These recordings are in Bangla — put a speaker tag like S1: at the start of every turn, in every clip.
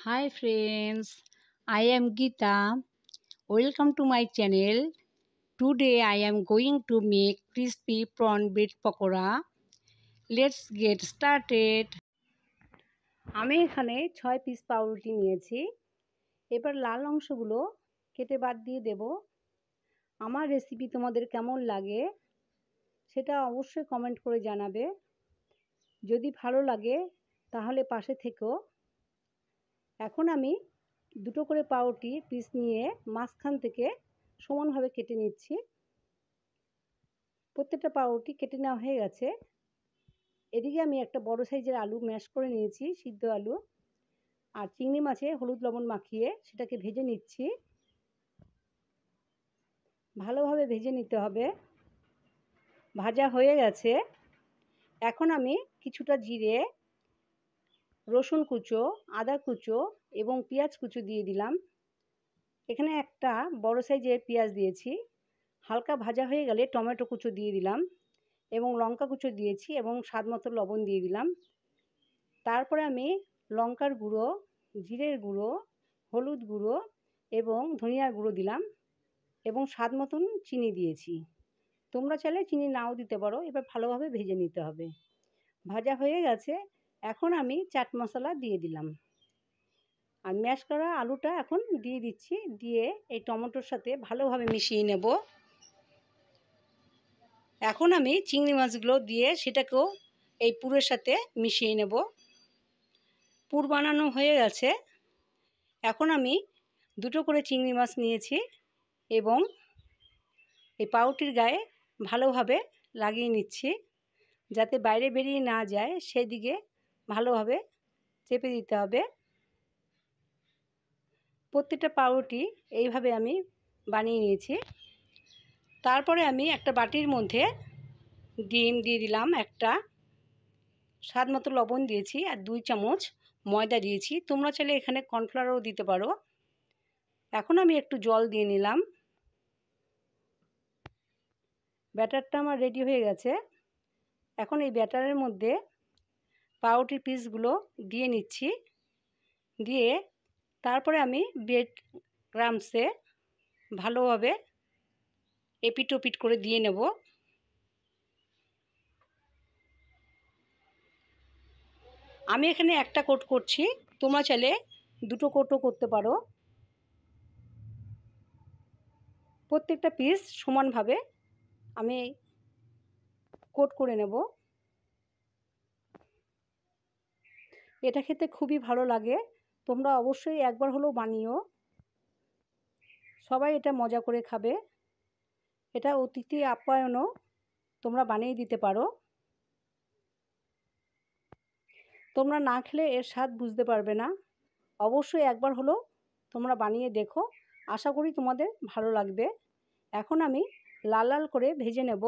S1: Hi friends, I am Geeta. Welcome to my channel. Today I am going to make crispy prawn bread pakora. Let's get started. আমি এখানে 6 পিস পাউরুটি নিয়েছি। এবার লাল অংশগুলো কেটে বাদ দিয়ে দেব। আমার রেসিপি তোমাদের কেমন লাগে সেটা অবশ্যই কমেন্ট করে জানাবে। যদি ভালো লাগে তাহলে পাশে থেকো। এখন আমি দুটো করে পাউরুটি পিস নিয়ে মাঝখান থেকে সমানভাবে কেটে নিচ্ছি। প্রত্যেকটা পাউরুটি কেটে নেওয়া হয়ে গেছে। এদিকে আমি একটা বড় সাইজের আলু ম্যাশ করে নিয়েছি, সিদ্ধ আলু, আর চিংড়ি মাছে হলুদ লবণ মাখিয়ে সেটাকে ভেজে নিচ্ছি। ভালোভাবে ভেজে নিতে হবে। ভাজা হয়ে গেছে। এখন আমি কিছুটা জিরে, রসুন কুচো, আদা কুচো এবং পেঁয়াজ কুচো দিয়ে দিলাম। এখানে একটা বড় সাইজের পেঁয়াজ দিয়েছি। হালকা ভাজা হয়ে গেলে টমেটো কুচো দিয়ে দিলাম এবং লঙ্কা কুচো দিয়েছি এবং স্বাদ মতো লবণ দিয়ে দিলাম। তারপরে আমি লঙ্কার গুঁড়ো, জিরের গুঁড়ো, হলুদ গুঁড়ো এবং ধনিয়ার গুঁড়ো দিলাম এবং স্বাদ মতন চিনি দিয়েছি। তোমরা চাইলে চিনি নাও দিতে পারো। এবার ভালোভাবে ভেজে নিতে হবে। ভাজা হয়ে গেছে। এখন আমি চাট মশলা দিয়ে দিলাম আর ম্যাশ করা আলুটা এখন দিয়ে দিচ্ছি। দিয়ে এই টমেটোর সাথে ভালোভাবে মিশিয়ে নেব। এখন আমি চিংড়ি মাছগুলো দিয়ে সেটাকেও এই পুরের সাথে মিশিয়ে নেব। পুর বানানো হয়ে গেছে। এখন আমি দুটো করে চিংড়ি মাছ নিয়েছি এবং এই পাউরুটির গায়ে ভালোভাবে লাগিয়ে নিচ্ছি, যাতে বাইরে বেরিয়ে না যায় সেদিকে ভালোভাবে চেপে দিতে হবে। প্রত্যেকটা পাউরুটি এইভাবে আমি বানিয়ে নিয়েছি। তারপরে আমি একটা বাটির মধ্যে ডিম দিয়ে দিলাম একটা, স্বাদ মতো লবণ দিয়েছি আর 2 চামচ ময়দা দিয়েছি। তোমরা চাইলে এখানে কর্নফ্লাওয়ারও দিতে পারো। এখন আমি একটু জল দিয়ে নিলাম। ব্যাটারটা আমার রেডি হয়ে গেছে। এখন এই ব্যাটারের মধ্যে পাউরুটির পিসগুলো দিয়ে নিচ্ছি। দিয়ে তারপরে আমি ব্রেড ক্রাম্বসে ভালোভাবে এপিট ওপিট করে দিয়ে নেব। আমি এখানে একটা কোট করছি, তোমরা চাইলে দুটো কোটও করতে পারো। প্রত্যেকটা পিস সমানভাবে আমি কোট করে নেব। এটা খেতে খুবই ভালো লাগে। তোমরা অবশ্যই একবার হলেও বানিও। সবাই এটা মজা করে খাবে। এটা অতিথি আপ্যায়নও তোমরা বানিয়ে দিতে পারো। তোমরা না খেলে এর স্বাদ বুঝতে পারবে না। অবশ্যই একবার হলেও তোমরা বানিয়ে দেখো। আশা করি তোমাদের ভালো লাগবে। এখন আমি লাল লাল করে ভেজে নেব।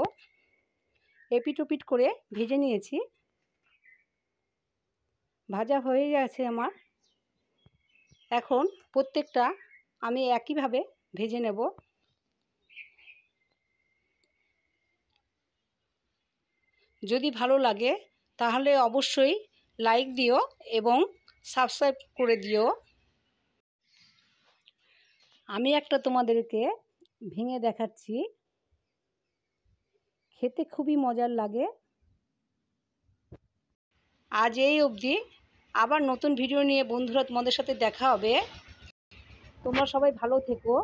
S1: এপিট ওপিট করে ভেজে নিয়েছি। ভাজা হয়ে গেছে আমার। এখন প্রত্যেকটা আমি একইভাবে ভেজে নেব। যদি ভালো লাগে তাহলে অবশ্যই লাইক দিও এবং সাবস্ক্রাইব করে দিও। আমি একটা তোমাদেরকে ভেঙে দেখাচ্ছি। খেতে খুবই মজার লাগে। আজ এই অবধি। আবার নতুন ভিডিও নিয়ে বন্ধুরা তোমাদের সাথে দেখা হবে। তোমরা সবাই ভালো থেকো।